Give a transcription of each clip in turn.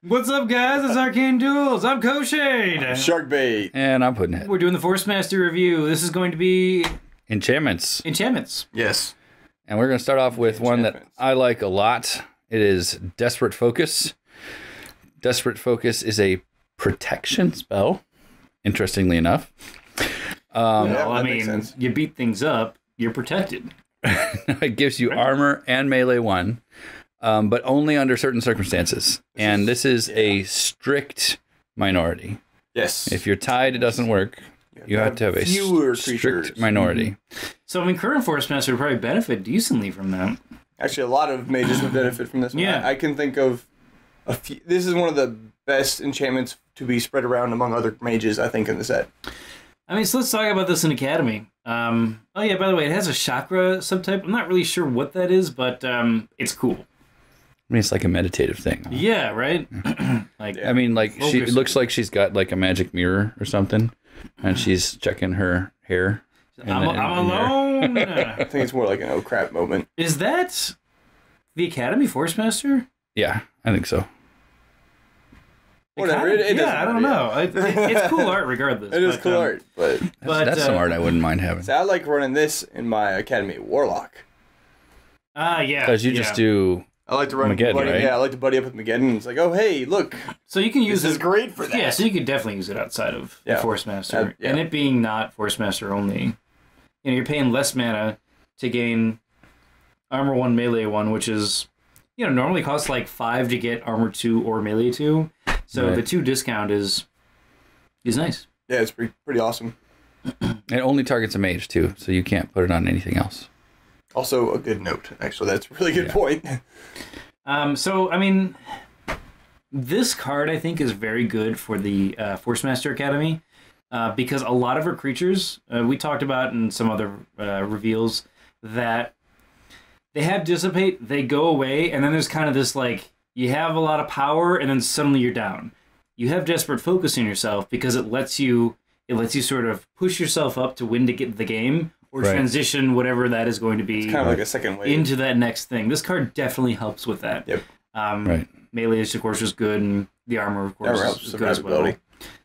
What's up, guys? It's Arcane Duels. I'm Koshade. Sharkbait. And I'm putting it. We're doing the Forcemaster review. This is going to be... Enchantments. Yes. And we're going to start off with one that I like a lot. It is Desperate Focus. Desperate Focus is a protection spell, interestingly enough. Well, I mean, you beat things up, you're protected. It gives you armor and melee 1. But only under certain circumstances. And this is a strict minority. Yes. If you're tied, it doesn't work. You have to have a strict minority. So, I mean, current Forcemaster would probably benefit decently from that. Actually, a lot of mages would benefit from this one. Yeah. I can think of a few. This is one of the best enchantments to be spread around among other mages, I think, in the set. I mean, so let's talk about this in Academy. Oh, yeah, by the way, it has a chakra subtype. I'm not really sure what that is, but it's cool. I mean, it's like a meditative thing. Huh? Yeah, right? I mean, like, it looks like she's got, like, a magic mirror or something, and she's checking her hair. I'm alone! I think it's more like an oh crap moment. Is that the Academy Forcemaster? Yeah, I think so. Whatever, it doesn't I don't know. It's cool art regardless. It is cool art, but that's some art I wouldn't mind having. So I like running this in my Academy Warlock. Yeah. Because you just do... I like to run Mageddon, buddy, right? Yeah, I like to buddy up with Mageddon. It's like, oh, hey, look. So you can use this is great for that. Yeah, so you could definitely use it outside of the Forcemaster. Yeah. And it being not Forcemaster only, you know, you're paying less mana to gain Armor 1, Melee 1, which is, you know, normally costs like 5 to get Armor 2 or Melee 2. So the 2 discount is nice. Yeah, it's pretty awesome. It only targets a mage, too, so you can't put it on anything else. Also a good note. Actually, that's a really good point. So, I mean, this card, I think, is very good for the Forcemaster Academy because a lot of her creatures, we talked about in some other reveals, that they have Dissipate, they go away, and then there's kind of this, like, you have a lot of power, and then suddenly you're down. You have Desperate Focus in yourself because it lets you sort of push yourself up to win to get the game, or transition whatever that is going to be. It's kind of like a second wave. Into that next thing. This card definitely helps with that. Yep. Melee, of course, is good, and the armor, of course, is good as well.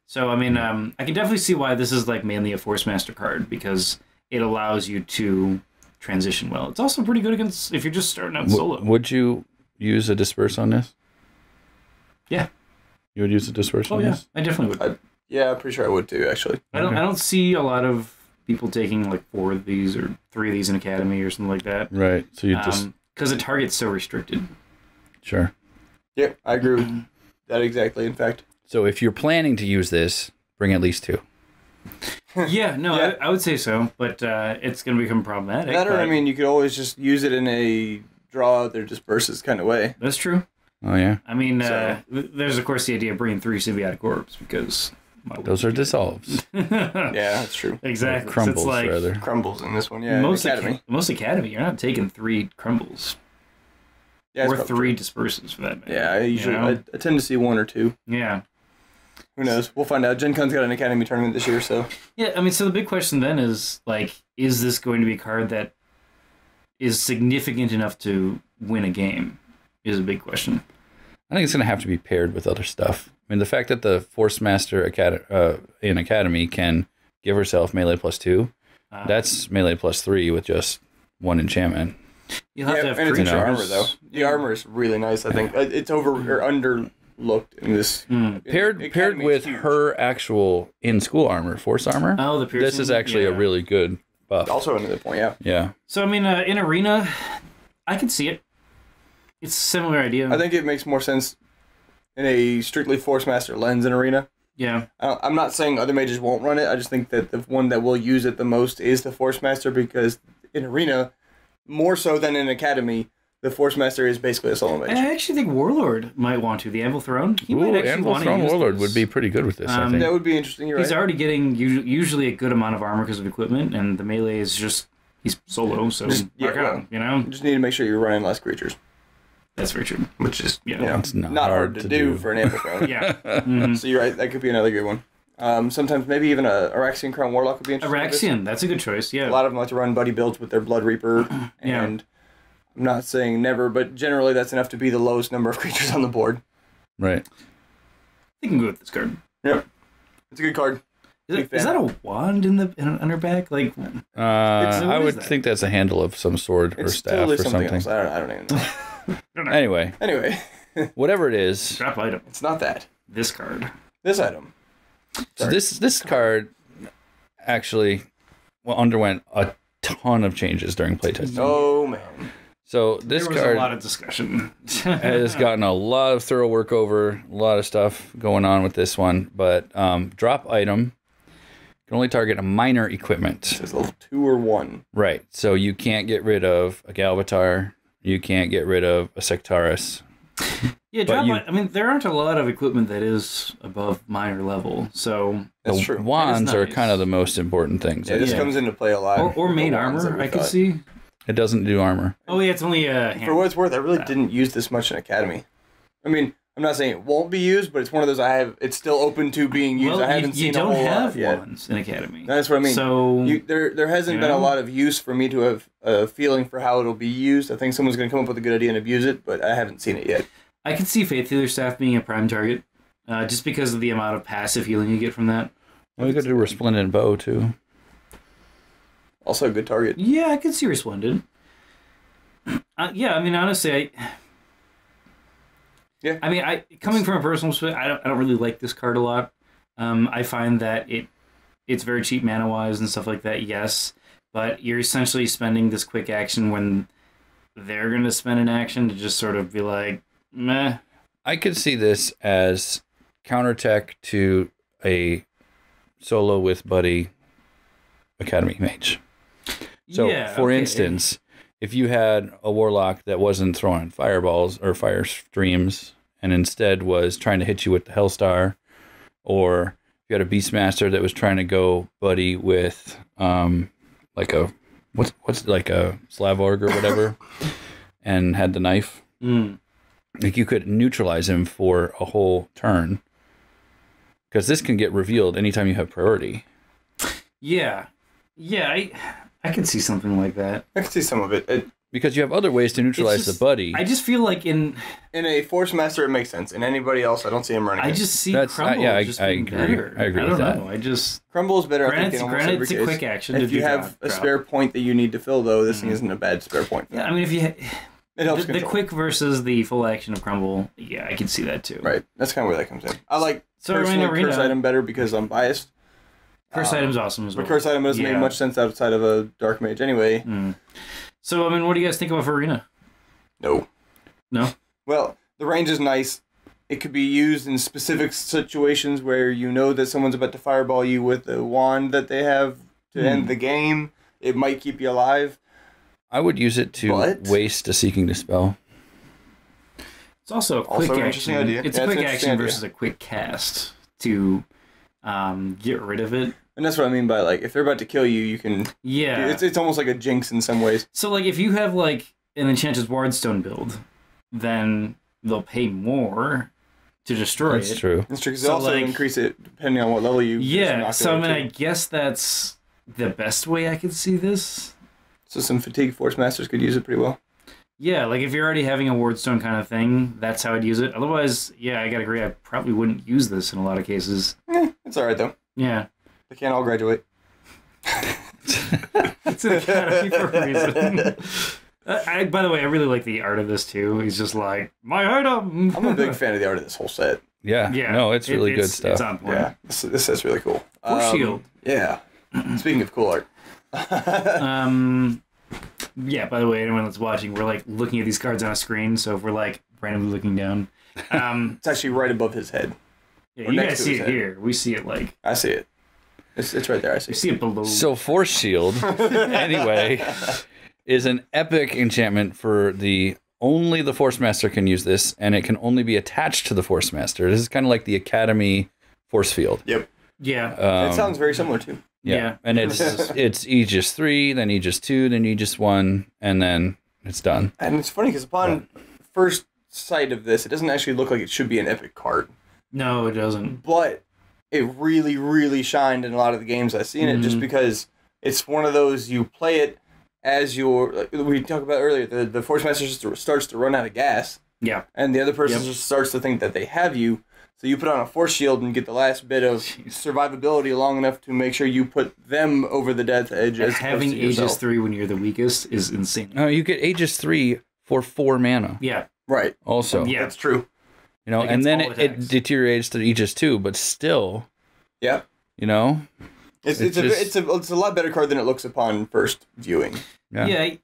So, I mean, I can definitely see why this is like mainly a Forcemaster card, because it allows you to transition well. It's also pretty good against if you're just starting out solo. Would you use a Disperse on this? Yeah. You would use a Disperse on this? I definitely would. Yeah, I'm pretty sure I would too, actually. I don't see a lot of people taking like 4 of these or 3 of these in Academy or something like that. Right. So you just... Because the target's so restricted. Sure. Yeah, I agree with that exactly, in fact. So if you're planning to use this, bring at least 2. Yeah, no, yeah. I would say so, but it's going to become problematic. That or, I mean, you could always just use it in a draw their disperses kind of way. That's true. Oh, yeah? I mean, there's, of course, the idea of bringing 3 Symbiotic Orbs, because... Those are dissolves. Yeah, that's true. Exactly. Crumbles, so it's like, rather. Crumbles in this one, yeah. Most Academy. Most Academy, you're not taking 3 Crumbles. Yeah, or 3 disperses, for that matter. Yeah, I usually I tend to see 1 or 2. Yeah. Who knows? We'll find out. Gen Con's got an Academy tournament this year, so... Yeah, I mean, so the big question then is, like, is this going to be a card that is significant enough to win a game? Is a big question. I think it's going to have to be paired with other stuff. I mean, the fact that the Forcemaster in Academy can give herself melee +2, that's melee +3 with just 1 enchantment. You'll have to have and it's creatures. armor, though. The armor is really nice, I think. It's underlooked in this. Paired with her actual in-school armor, Force armor. Oh, the piercing. This is actually a really good buff. Also another point, yeah. Yeah. So, I mean, in Arena, I can see it. It's a similar idea. I think it makes more sense in a strictly Forcemaster lens in Arena. Yeah. I'm not saying other mages won't run it. I just think that the one that will use it the most is the Forcemaster, because in Arena, more so than in Academy, the Forcemaster is basically a solo mage. I actually think Warlord might want to. The Anvil Throne? He might actually Anvil want to Throne use Warlord this. would be pretty good with this, I think. That would be interesting, you're He's right. already getting usually a good amount of armor because of equipment, and the melee is just... He's solo, so mark out, you know? You just need to make sure you're running less creatures. That's very true. Which is, It's not hard to do for an Anvil Throne. Yeah. Mm-hmm. So you're right, that could be another good one. Sometimes maybe even a Araxian Crown Warlock would be interesting. Araxian, that's a good choice, yeah. A lot of them like to run buddy builds with their Blood Reaper, and I'm not saying never, but generally that's enough to be the lowest number of creatures on the board. Right. I can go with this card. Yep. It's a good card. Is that a wand in her back? Like, I would think that's a handle of some sword or staff totally or something. Else. I don't even know. Anyway, whatever it is, drop item. It's not that. This card. This item. So this card actually underwent a ton of changes during playtesting. Oh man. So this there was card a lot of discussion. has gotten a lot of thorough work over, a lot of stuff going on with this one. But drop item can only target a minor equipment. It's level 2 or 1. Right. So you can't get rid of a Galvatar. You can't get rid of a Sectaris. Yeah, I mean, there aren't a lot of equipment that is above minor level, so that's true. Wands are kind of the most important things. Yeah, this comes into play a lot. Or main armor, I could see. It doesn't do armor. Oh yeah, it's only for what it's worth, I really didn't use this much in Academy. I mean, I'm not saying it won't be used, but it's one of those it's still open to being used. Well, I haven't seen a whole lot yet. You don't have wands in Academy. That's what I mean. So there hasn't been a lot of use for me to have a feeling for how it'll be used. I think someone's going to come up with a good idea and abuse it, but I haven't seen it yet. I could see Faith Healer Staff being a prime target, just because of the amount of passive healing you get from that. Well, you could do Resplendent Bow too. Also a good target. Yeah, I could see Resplendent. Yeah, I mean, honestly, coming from a personal perspective, I don't really like this card a lot. I find that it's very cheap mana wise and stuff like that. Yes, but you're essentially spending this quick action when they're going to spend an action to just sort of be like, meh. I could see this as counterattack to a solo with buddy Academy mage. So, for instance, if you had a warlock that wasn't throwing fireballs or fire streams and instead was trying to hit you with the Hellstar, or if you had a Beastmaster that was trying to go buddy with like a what's like a Slavorg or whatever and had the knife, like you could neutralize him for a whole turn, because this can get revealed anytime you have priority. Yeah, I can see something like that. I can see some of it. Because you have other ways to neutralize the buddy. I just feel like in a Forcemaster it makes sense. In anybody else, I don't see him running. I just see Crumble I agree. Better. I agree with with that. Know. Crumble is better. Granted, it's a quick action. If you have a spare point that you need to fill, though, this thing isn't a bad spare point. Yeah, I mean, if you it helps the quick versus the full action of Crumble, yeah, I can see that too. Right, that's kind of where that comes in. I like personally curse item better because I'm biased. Curse item's awesome as well. But curse item doesn't make much sense outside of a dark mage anyway. So, I mean, what do you guys think of Arena? No. Well, the range is nice. It could be used in specific situations where you know that someone's about to fireball you with the wand that they have to end the game. It might keep you alive. I would use it to waste a Seeking Dispel. It's also a quick action. Idea. It's a quick action versus a quick cast to get rid of it. And that's what I mean by, like, if they're about to kill you, you can... Yeah. It's almost like a jinx in some ways. So, like, if you have, like, an Enchanted Wardstone build, then they'll pay more to destroy it. That's true. That's true, because they also increase it depending on what level you... Yeah, so, I mean, I guess that's the best way I could see this. So some Fatigue Forcemasters could use it pretty well. Yeah, like, if you're already having a Wardstone kind of thing, that's how I'd use it. Otherwise, yeah, I gotta agree, I probably wouldn't use this in a lot of cases. It's alright, though. Yeah. They can't all graduate. It's an academy for a reason. By the way, I really like the art of this too. He's just like, my item. I'm a big fan of the art of this whole set. Yeah. No, it's really good stuff. It's on point. Yeah, this set's really cool. Force Shield. Yeah. Speaking of cool art. Yeah, by the way, anyone that's watching, we're like looking at these cards on a screen, so if we're like randomly looking down. It's actually right above his head. Yeah, you guys see it here. We see it like... I see it. It's right there. I see it. You see it below. So Force Shield, anyway, is an epic enchantment for only the Forcemaster can use this, and it can only be attached to the Forcemaster. This is kind of like the Academy Force Field. Yep. Yeah. It sounds very similar too. Yeah. And it's Aegis 3, then Aegis 2, then Aegis 1, and then it's done. And it's funny because upon first sight of this, it doesn't actually look like it should be an epic card. No, it doesn't. But it really, really shined in a lot of the games I've seen it, just because it's one of those, you play it as your, like we talked about earlier, the Forcemaster starts to run out of gas. Yeah. And the other person just starts to think that they have you. So you put on a force shield and get the last bit of survivability long enough to make sure you put them over the death edge. As having Aegis 3 when you're the weakest is insane. No, you get Aegis 3 for 4 mana. Yeah. Right. Also. Yeah, that's true. You know, and then it deteriorates to Aegis 2, but still. Yeah. You know? It's a lot better card than it looks upon first viewing. Yeah.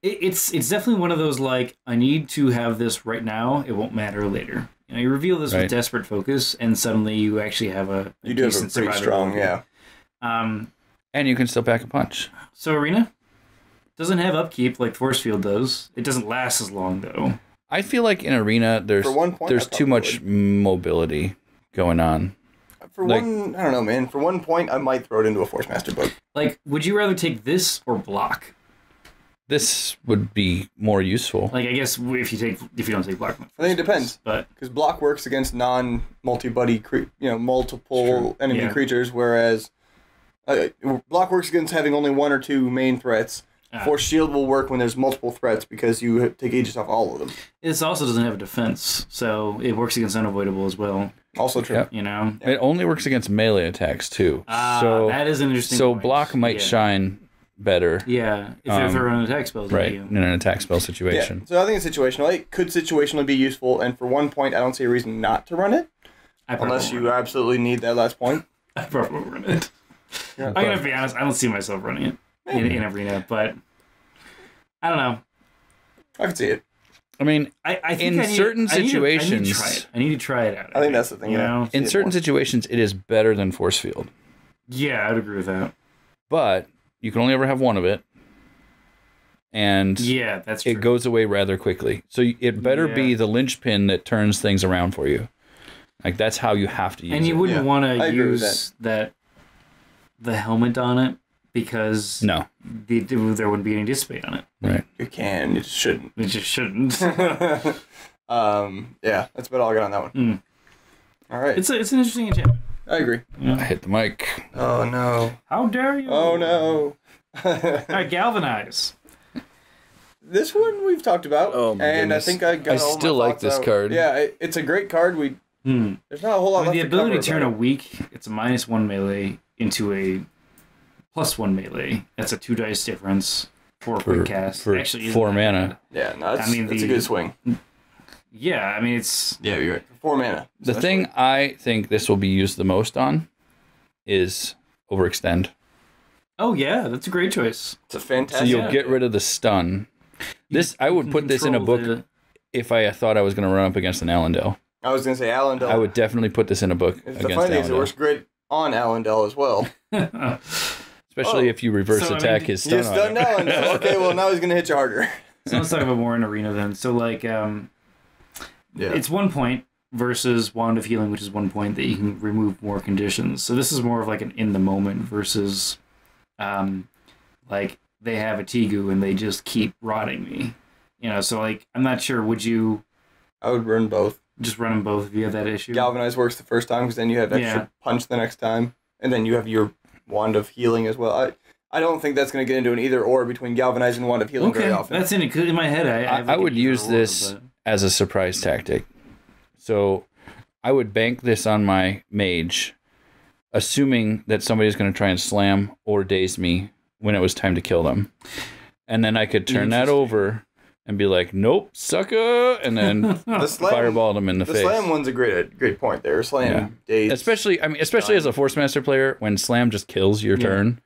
It's definitely one of those, like, I need to have this right now. It won't matter later. You know, you reveal this with desperate focus, and suddenly you actually have a you do have a pretty strong, and you can still pack a punch. So Arena doesn't have upkeep like Force Field does. It doesn't last as long though. I feel like in Arena there's too much mobility going on. For I don't know, man. For 1 point, I might throw it into a Forcemaster book. Like, would you rather take this or block? This would be more useful. Like, I guess if you don't take block, I think it depends, but because block works against non-multi-buddy, multiple enemy creatures, whereas block works against having only 1 or 2 main threats. Force shield will work when there's multiple threats because you take Aegis off all of them. This also doesn't have a defense, so it works against unavoidable as well. Also true. Yep. You know, it only works against melee attacks too. So that is an interesting. So point. block might shine better. Yeah, if they're on attack spells, in an attack spell situation. Yeah. So I think it's situational. It could situationally be useful, and for 1 point, I don't see a reason not to run it, unless you absolutely need that last point. I probably won't run it. I'm gonna be honest. I don't see myself running it in Arena, but I don't know. I can see it. I mean, I think in certain situations, I need to try it out. I think that's the thing. You know? In certain situations, it is better than Force Field. Yeah, I'd agree with that. But you can only ever have one of it, and yeah, that's true. It goes away rather quickly. So it better be the linchpin that turns things around for you. Like that's how you have to use it. And you wouldn't want to use the helmet on it because there wouldn't be any dissipate on it. Right. You can. You just shouldn't. You just shouldn't. Yeah, that's about all I got on that one. Mm. All right. It's an interesting enchantment. I agree. Yeah. I hit the mic. Oh no! How dare you? Oh no! All right, Galvanize. This one we've talked about, and goodness. I think I got. I still like this card. Yeah, it's a great card. There's not a whole lot. The ability to turn a weak, it's a -1 melee into a +1 melee. That's a 2 dice difference for a quick cast. For actually 4 mana. Yeah, no, it's a good swing. Yeah, I mean it's. Yeah, you're right. 4 mana. The thing I think this will be used the most on is overextend. Oh yeah, that's a great choice. It's a fantastic. So you'll get rid of the stun. I would put this in a book if I thought I was going to run up against an Allendale. I was going to say Allendale. I would definitely put this in a book against Allendale. It works great on Allendale as well. Especially if you reverse attack his stun. You stunned Allendale. Okay, well now he's going to hit you harder. So let's talk about more in Arena then. So like, it's 1 point versus Wand of Healing, which is 1 point that you can remove more conditions. So this is more of like an in the moment versus, like they have a Tegu and they just keep rotting me. You know, so like I'm not sure. Would you? I would run both. Just run them both if you have that issue. Galvanize works the first time because then you have extra punch the next time, and then you have your Wand of Healing as well. I don't think that's going to get into an either or between Galvanize and Wand of Healing very often. That's in my head. I would use this as a surprise tactic. So I would bank this on my mage, assuming that somebody's going to try and slam or daze me when it was time to kill them. And then I could turn that over and be like, nope, sucker, and then fireball them in the face. The slam one's a great point there. Slam, daze. Especially as a Forcemaster player, when slam just kills your turn,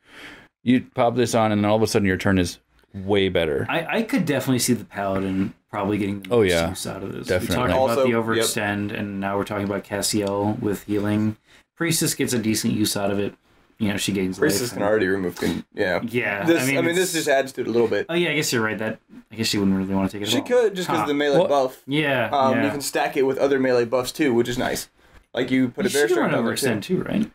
you pop this on, and then all of a sudden your turn is way better. I could definitely see the Paladin probably getting the most use out of this. Definitely. We talked about the overextend, and now we're talking about Cassiel with healing. Priestess gets a decent use out of it. You know, she gains Priestess life. can already remove. Yeah. This, this just adds to it a little bit. Oh yeah, I guess you're right. I guess she wouldn't really want to take it. She could just because of the melee buff. Yeah, You can stack it with other melee buffs too, which is nice. Like you put a bear strength on overextend too, right?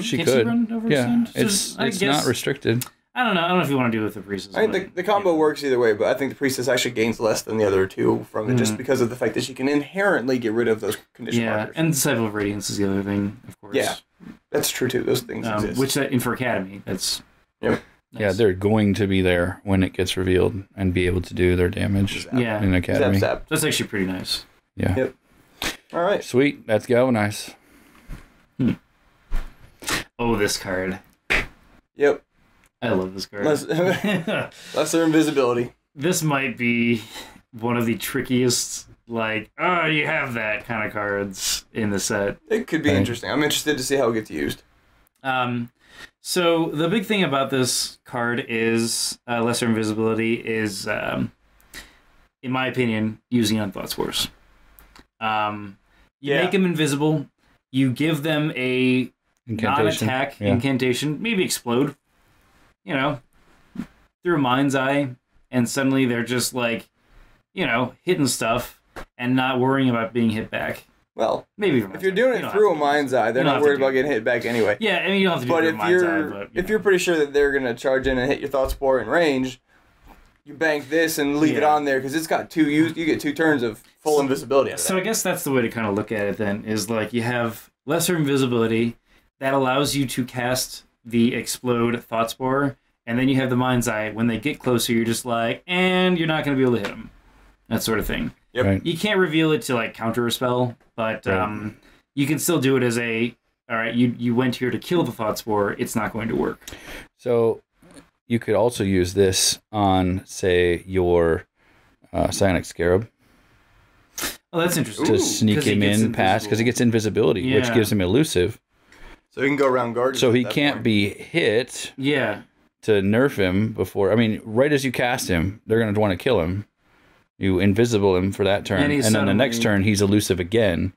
She Can could. she run overextend? Yeah, it's not restricted. I don't know. I don't know if you want to do it with the priestess. I think the combo works either way, but I think the priestess actually gains less than the other two from it, just because of the fact that she can inherently get rid of those condition markers. And Disciple of Radiance is the other thing, of course. Yeah, that's true too. Those things exist. Which in for Academy, that's Nice. Yeah, they're going to be there when it gets revealed and be able to do their damage in Academy. Zap. That's actually pretty nice. Yeah. Yep. All right. Sweet. That's Galvanize. Oh, this card. Yep. I love this card. Lesser Invisibility. This might be one of the trickiest, like, oh, you have that kind of cards in the set. It could be interesting. I'm interested to see how it gets used. So the big thing about this card is Lesser Invisibility is, in my opinion, using on Thought Spores. You make them invisible. You give them a non-attack incantation, maybe explode, you know, through a Mind's Eye, and suddenly they're just like, you know, hitting stuff and not worrying about being hit back. Well, maybe if you're doing it through a Mind's Eye, they're not worried about getting hit back anyway. Yeah, I mean, you don't have to do it through a Mind's Eye. But if you're pretty sure that they're going to charge in and hit your Thought Spore in range, you bank this and leave it on there because it's got you get 2 turns of full invisibility out of that. So I guess that's the way to kind of look at it then, is like you have Lesser Invisibility that allows you to cast the Explode Thought Spore, and then you have the Mind's Eye. When they get closer, you're just like, and you're not going to be able to hit them. That sort of thing. Yep. Right. You can't reveal it to like counter a spell, but you can still do it as a, all right, you went here to kill the Thought Spore, it's not going to work. So you could also use this on, say, your Psionic Scarab. Oh, that's interesting. To sneak him in past, because he gets invisibility, which gives him elusive. So he can go around guard. So he can't be hit. Yeah. To nerf him before. I mean, right as you cast him, they're going to want to kill him. You invisible him for that turn, and then the next turn he's elusive again,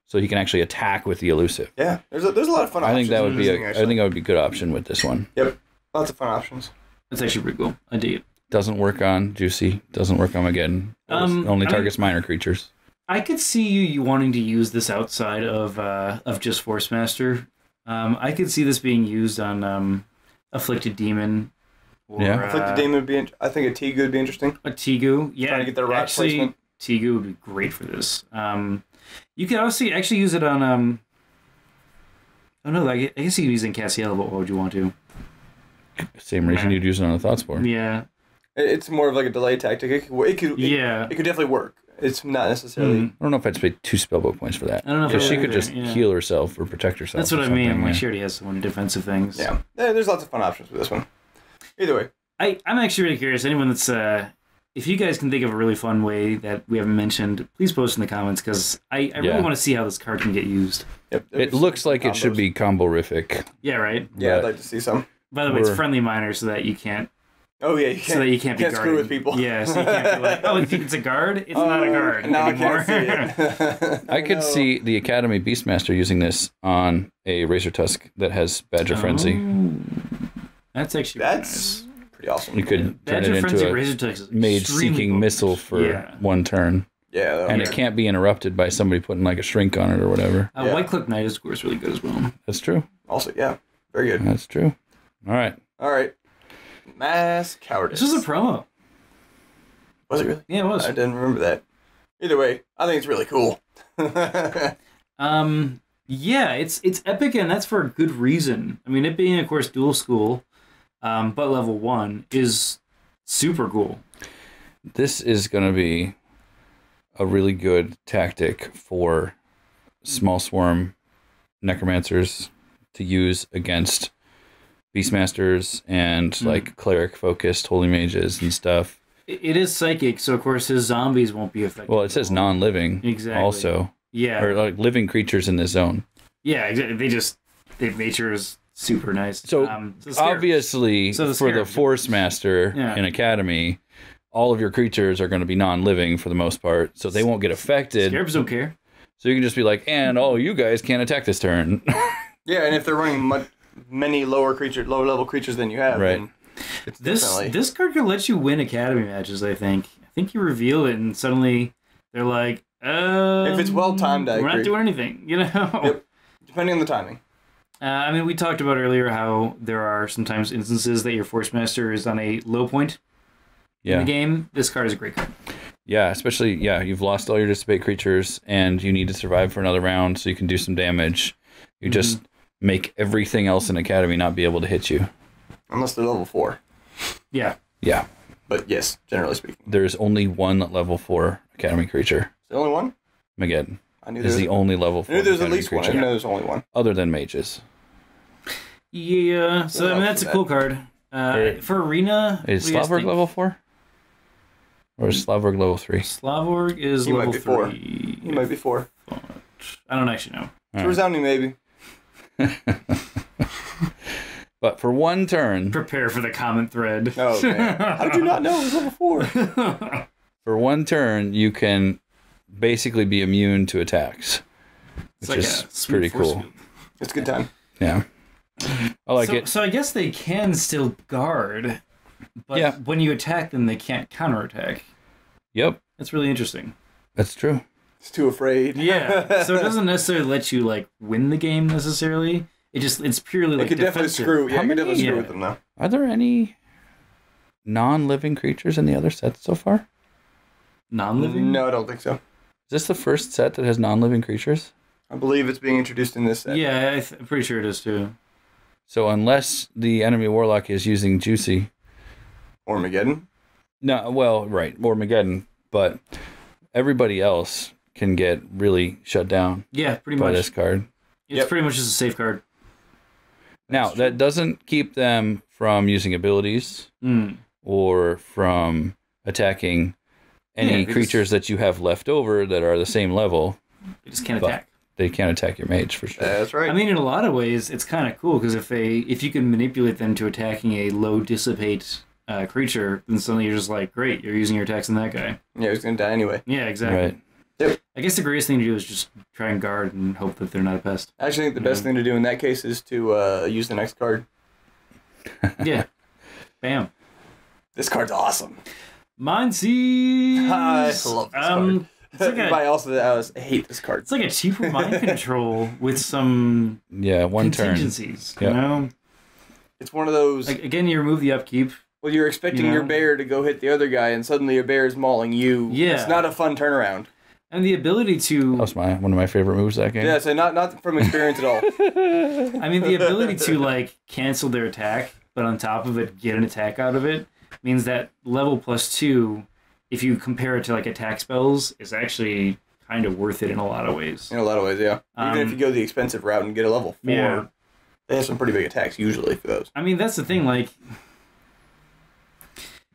so he can actually attack with the elusive. Yeah, there's a lot of fun. I think options that would be I think that would be a good option with this one. Yep, lots of fun options. That's actually pretty cool. I dig it. Doesn't work on Juicy. Doesn't work on Mageddon. Only targets minor creatures. I could see you wanting to use this outside of just Forcemaster. I could see this being used on Afflicted Demon. Or, Afflicted Demon would be. I think a Tegu would be interesting. A Tegu, yeah. Trying to get the rock placement. Tegu would be great for this. You could also actually use it on. Oh no, I guess you could use it in Cassiel, but why would you want to? Same reason you'd use it on a Thought Spore. Yeah. It's more of like a delay tactic. It could definitely work. It's not necessarily. I don't know if I'd pay 2 spellbook points for that. I don't know if because she could just heal herself or protect herself. That's what I mean. Like she already has some defensive things. Yeah, there's lots of fun options with this one. Either way, I'm actually really curious. Anyone that's if you guys can think of a really fun way that we haven't mentioned, please post in the comments because I really want to see how this card can get used. Yep, it looks like it should be combo-rific. Yeah, right. Yeah, I'd like to see some. By the way, it's friendly minor so that you can't. Oh yeah, so that you can't be guarded. Screw with people. Yeah, so you can't be like, oh, you think it's a guard? It's not a guard anymore. I can't see it. I could see the Academy Beastmaster using this on a Razor Tusk that has Badger Frenzy. That's actually nice. Pretty awesome. You could turn it into a mage-seeking missile for 1 turn. Yeah, and it can't be interrupted by somebody putting like a shrink on it or whatever. White Cloak Knight is, of course, really good as well. That's true. Also, yeah, very good. That's true. All right. Mass Cowardice. This was a promo. Was it really? Yeah, it was. I didn't remember that. Either way, I think it's really cool. Yeah, it's epic, and that's for a good reason. I mean, it being, of course, dual school, but level 1 is super cool. This is going to be a really good tactic for small swarm necromancers to use against Beastmasters and like cleric focused holy mages and stuff. It is psychic, so of course his zombies won't be affected. Well, it says non-living also. Yeah. Or like living creatures in this zone. Yeah, exactly. Nature is super nice. So obviously for the Forcemaster in Academy, all of your creatures are going to be non-living for the most part, so they won't get affected. Scarabs don't care. So you can just be like, and you guys can't attack this turn. Yeah, and if they're running many lower level creatures than you have, then it's this card can let you win Academy matches. I think you reveal it, and suddenly they're like, if it's well timed, we're not doing anything, you know. Yep. Depending on the timing. I mean, we talked about earlier how there are sometimes instances that your Forcemaster is on a low point in the game. This card is a great card. Yeah, especially, you've lost all your Dissipate creatures, and you need to survive for another round so you can do some damage. You just make everything else in Academy not be able to hit you. Unless they're level 4. Yeah. Yeah. But yes, generally speaking. There's only one level 4 Academy creature. Is there only one? Mageddon. I knew is the only level 4 I knew there was at Academy least one. I creature. didn't know there's only one. Other than mages. Yeah, so I mean, that's a cool card. For Arena... Is Slavborg level 4? Or is Slavborg level 3? Slavborg is He level might be 4. 3. He might be 4. I don't actually know. It's resounding maybe. But for one turn... Prepare for the comment thread. Oh, man. How did you not know it was level 4? For one turn, you can basically be immune to attacks. Which is pretty cool. It's a good time. Yeah. I like it. So I guess they can still guard, but when you attack them, they can't counterattack. Yep. That's really interesting. That's true. It's too afraid. Yeah. So it doesn't necessarily let you like win the game necessarily. It's purely like it could definitely screw. Yeah, it could definitely screw with them though. Are there any non-living creatures in the other sets so far? Non-living? No, I don't think so. Is this the first set that has non-living creatures? I believe it's being introduced in this set. Yeah, I'm pretty sure it is too. So unless the enemy warlock is using Juicy... Or Mageddon? No, well, right. Or Mageddon. But everybody else can get really shut down pretty by much. this card. It's pretty much just a safe card. Now, that doesn't keep them from using abilities or from attacking any creatures that you have left over that are the same level. They just can't attack. They can't attack your mage for sure. That's right. I mean, in a lot of ways, it's kind of cool because if you can manipulate them to attacking a low dissipate creature, then suddenly you're just like, great, you're using your attacks on that guy. Yeah, he's gonna die anyway. Yeah, exactly. Right. Yep. I guess the greatest thing to do is just try and guard and hope that they're not a pest. I actually think the best thing to do in that case is to use the next card. Yeah. Bam. This card's awesome. Mind Seize! I love this card. It's like Everybody else I hate this card. It's like a cheaper mind control with some one contingencies, turn. You know? It's one of those... Like, again, you remove the upkeep. Well, you're expecting your bear to go hit the other guy, and suddenly your bear is mauling you. Yeah. It's not a fun turnaround. And the ability to... That was one of my favorite moves that game. Yeah, so not from experience at all. I mean, the ability to, like, cancel their attack, but on top of it, get an attack out of it, means that level +2, if you compare it to, like, attack spells, is actually kind of worth it in a lot of ways. In a lot of ways, yeah. Even if you go the expensive route and get a level 4, they have some pretty big attacks usually for those. I mean, that's the thing, like...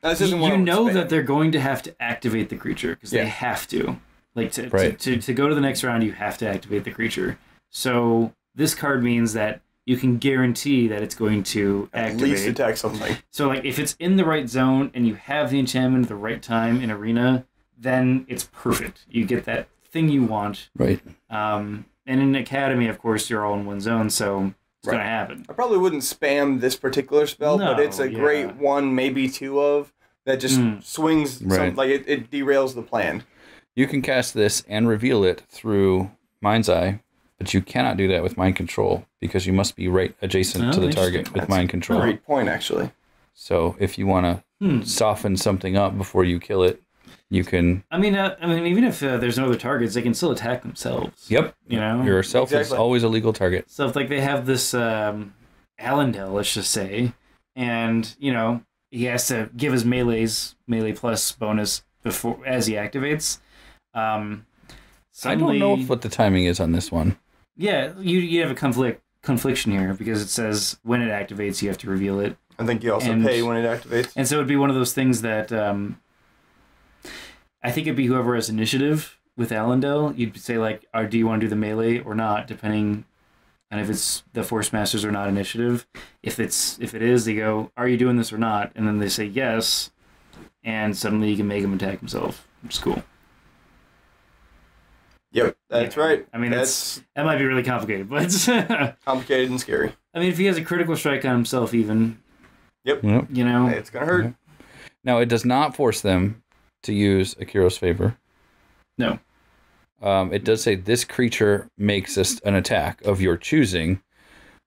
You know that they're going to have to activate the creature, because they have to. Like, to go to the next round, you have to activate the creature. So this card means that you can guarantee that it's going to activate. At least attack something. So, like, if it's in the right zone and you have the enchantment at the right time in Arena, then it's perfect. You get that thing you want. Right. And in Academy, of course, you're all in one zone, so it's going to happen. I probably wouldn't spam this particular spell, but it's a great one, maybe two of, that just swings, like it derails the plan. You can cast this and reveal it through Mind's Eye, but you cannot do that with Mind Control because you must be right adjacent to the target with Mind Control. Great point, actually. So if you want to soften something up before you kill it, you can... I mean, even if there's no other targets, they can still attack themselves. Yep. You know? Yourself is always a legal target. So if, like, they have this Allendale, let's just say, and, you know, he has to give his melee plus bonus before as he activates. I don't know what the timing is on this one. Yeah, you have a confliction here because it says when it activates, you have to reveal it. I think you also pay when it activates. And so it'd be one of those things that I think it'd be whoever has initiative with Allendale. You'd say, like, do you want to do the melee or not, depending on if it's the Forcemasters or not initiative. If it is, they go, are you doing this or not? And then they say yes, and suddenly you can make him attack himself, which is cool. Yep, that's right. I mean, that might be really complicated, but complicated and scary. I mean, if he has a critical strike on himself, even. Yep. You know, it's gonna hurt. Now, it does not force them to use Akiro's favor. No. It does say this creature makes an attack of your choosing,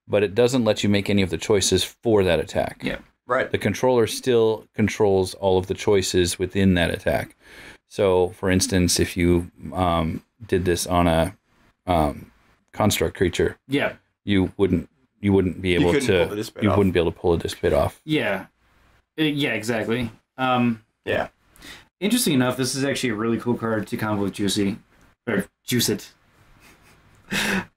but it doesn't let you make any of the choices for that attack. Yeah. Right. The controller still controls all of the choices within that attack. So, for instance, if you did this on a construct creature, you wouldn't you wouldn't be able wouldn't be able to pull a disc bit off. Yeah. Yeah, exactly. Yeah. Interesting enough, this is actually a really cool card to combo with Juicy. Or Juice It.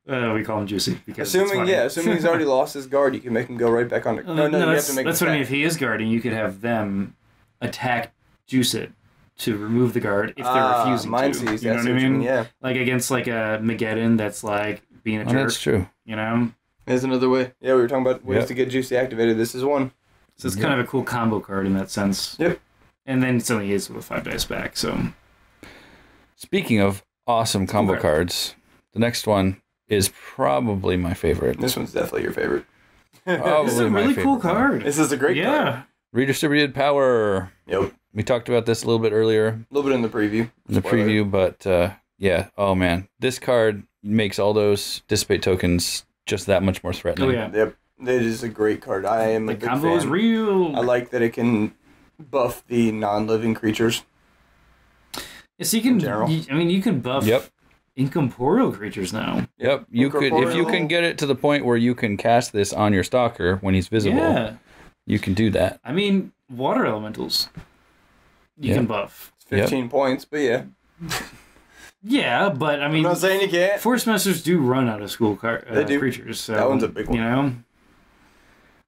We call him Juicy. Because assuming he's already lost his guard, you can make him go right back on the... No, you have to make that's what I mean. If he is guarding, you could have them attack Juice It to remove the guard if they're refusing mind to. Sees, you know what I mean? Yeah. Like against like a Mageddon that's like being a jerk. That's true. You know? There's another way. Yeah, we were talking about ways to get Juicy activated. This is one. So it's kind of a cool combo card in that sense. Yep. And then it's only is with 5 dice back, so... Speaking of awesome combo cards, the next one is probably my favorite. This one's definitely your favorite. This is a really cool card. This is a great card. Redistributed power. Yep. We talked about this a little bit earlier. A little bit in the preview. But yeah. Oh, man. This card makes all those dissipate tokens just that much more threatening. Oh, yeah. Yep. It is a great card. I am a big fan. The combo is real. I like that it can buff the non-living creatures. Yeah, so you can, you can buff incorporeal creatures now. Yep. You could, if you can get it to the point where you can cast this on your stalker when he's visible, you can do that. I mean, water elementals. You can buff. It's 15 points, but yeah. Yeah, but I mean, I'm not saying you can't. Forcemasters do run out of school creatures. So, that one's a big one. You know?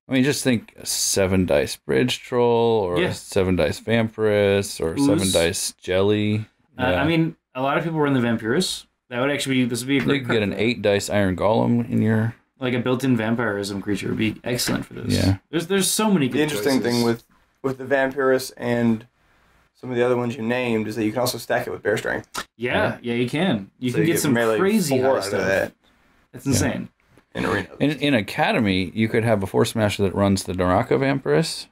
I mean, just think a 7 dice bridge troll, or a 7 dice vampirus, or 7 dice jelly. I mean, a lot of people run the vampirus. That would actually this would be a great. You could get an 8 dice iron golem in your like a built-in vampirism creature would be excellent for this. Yeah, there's so many good The interesting thing with the vampirus and some of the other ones you named is that you can also stack it with bear strength. Yeah, you can. You can get some crazy high stuff. That. That's insane. In Arena. In Academy, you could have a Forcemaster that runs the Naraka Vampirus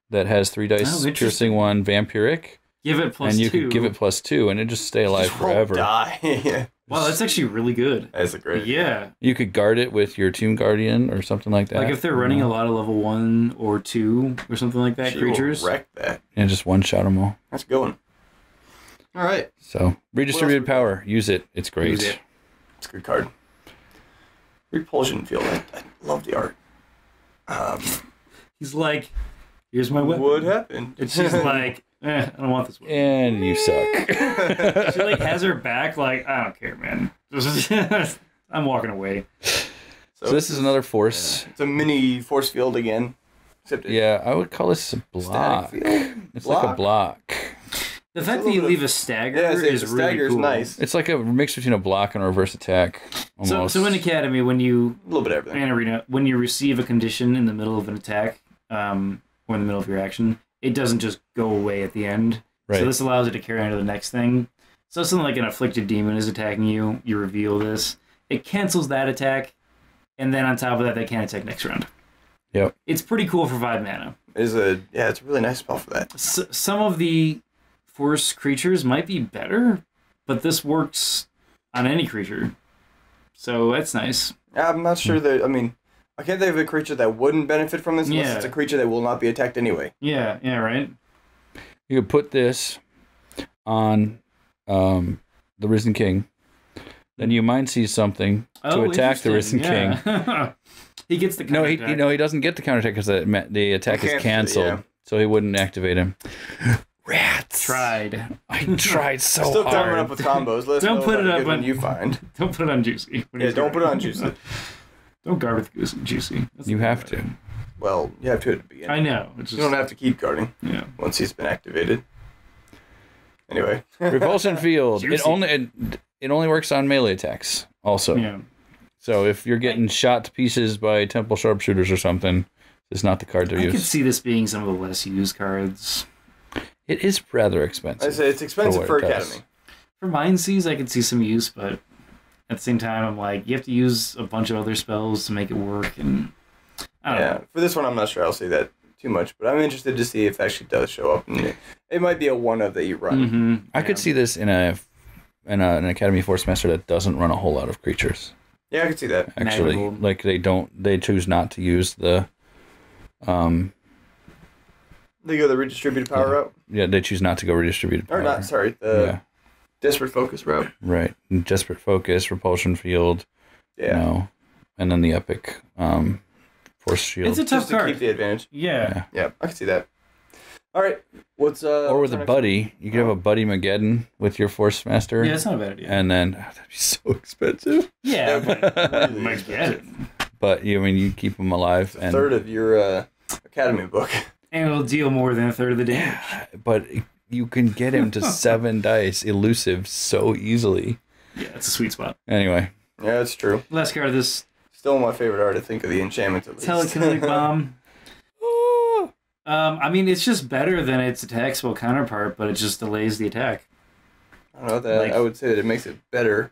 that has 3 dice piercing 1 vampiric. Give it +2. And you could give it +2 and it just stay alive forever. Die. Wow, that's actually really good. That's a great. Yeah. You could guard it with your Tomb Guardian or something like that. Like if they're running a lot of level 1 or 2 or something like that, creatures. Will wreck that. And just one-shot them all. That's a good one. All right. So, redistributed power. Use it. It's great. Use it. It's a good card. Repulsion Field. I love the art. He's like, here's my weapon. What happened? And she's like, I don't want this weapon. And you suck. She like has her back like, I don't care, man. I'm walking away. So this is another force. It's a mini force field again. Except I would call this a block. It's like a block. The fact that you leave a stagger is really cool. Nice. It's like a mix between a block and a reverse attack. Almost. So in Academy, when you a little bit of everything. In Arena, when you receive a condition in the middle of an attack, or in the middle of your action, it doesn't just go away at the end. Right. So this allows it to carry on to the next thing. So something like an afflicted demon is attacking you. You reveal this. It cancels that attack, and then on top of that, they can't attack next round. Yep. It's pretty cool for 5 mana. It's a really nice spell for that. Some of the force creatures might be better, but this works on any creature. So that's nice. I'm not sure that, I can't think of a creature that wouldn't benefit from this unless it's a creature that will not be attacked anyway. Yeah, right? You could put this on the Risen King. Then you mind seize something to attack the Risen King. He gets the counterattack. He doesn't get the counterattack because the attack is canceled. So he wouldn't activate him. Rats. I tried so hard. Still coming up with combos. Don't put it up on you find. Don't put it on Juicy. Don't put it on Juicy. Don't guard with Juicy. You have to. Well, you have to at the beginning. I know. You don't have to keep guarding. Yeah. Once he's been activated. Anyway. Repulsion Field. It only works on melee attacks. Also. Yeah. So if you're getting shot to pieces by Temple Sharpshooters or something, it's not the card to use. I could see this being some of the less used cards. It is rather expensive. I say it's expensive for Academy. For Mind Seize, I could see some use, but at the same time, I'm like, you have to use a bunch of other spells to make it work, and I don't know. For this one, I'm not sure I'll see that too much, but I'm interested to see if it actually does show up. And it might be a one of that you run. Mm-hmm. I could see this in an Academy Forcemaster that doesn't run a whole lot of creatures. Yeah, I could see that. Actually, like they choose not to use the They go the redistributed power route? Yeah, they choose not to go redistributed power. Or not, sorry. The Desperate Focus route. Right. Desperate Focus, Repulsion Field. Yeah. And then the Epic Force shield. It's a tough Just to card. keep the advantage. Yeah. Yeah, I can see that. All right, what's or with what's our a next buddy. You could have a buddy Mageddon with your Forcemaster. Yeah, it's not a bad idea. And then that'd be so expensive. Yeah, but Really might get it. But you keep them alive. A third of your Academy book. And it'll deal more than a third of the damage. But you can get him to 7 dice elusive so easily. Yeah, it's a sweet spot. Anyway. Yeah, that's true. Last card of this Still my favorite art to think of the enchantments at least. telekinetic bomb. I mean, it's just better than its attack spell counterpart, but it just delays the attack. I don't know that I would say that it makes it better.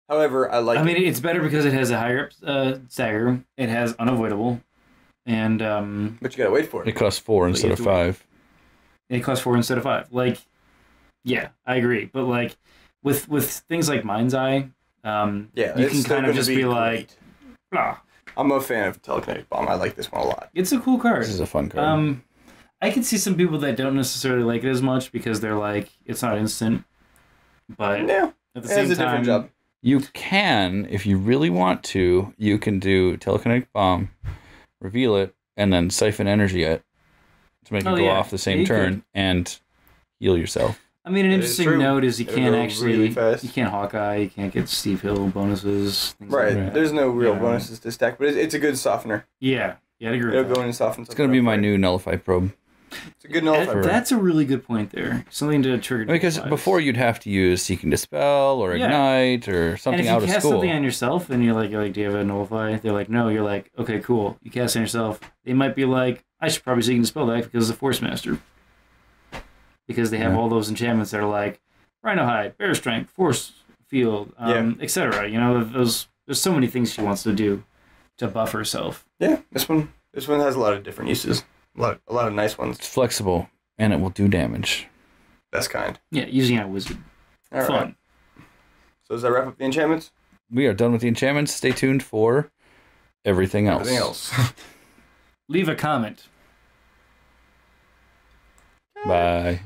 However, I like. I mean, it's better because it has a higher stagger. It has unavoidable, and but you gotta wait for it. It costs 4 instead of 5. It costs 4 instead of 5. Like, yeah, I agree. But like with things like Mind's Eye, you can kind of just be like, ah. I'm a fan of telekinetic bomb. I like this one a lot. It's a cool card. This is a fun card. I can see some people that don't necessarily like it as much because they're like, it's not instant. But yeah, at the it same has a time, different job. You can, if you really want to, you can do telekinetic bomb, reveal it, and then siphon energy it to make it go off the same turn and heal yourself. I mean, an interesting note is you can't actually, really you can't Hawkeye, you can't get Steve Hill bonuses. Right. Like There's no real bonuses to stack, but it's a good softener. Yeah, I'd agree with It'll that. go in and soften. It's going to be my new Nullify probe. It's a good nullifier. That's a really good point there. Something to trigger. Because before you'd have to use Seeking Dispel or Ignite or something out of And if you cast school. something on yourself and you're like, do you have a Nullify? They're like, no. You're like, okay, cool. You cast it on yourself. They might be like, I should probably Seeking Dispel that because it's a Forcemaster. Because they have all those enchantments that are like, Rhino Hide, Bear Strength, Force Field, etc. You know, there's so many things she wants to do to buff herself. Yeah, this one has a lot of different uses. A lot of nice ones. It's flexible, and it will do damage. Best kind. Yeah, using a wizard. All right. Fun. So does that wrap up the enchantments? We are done with the enchantments. Stay tuned for everything else. Everything else. Leave a comment. Bye.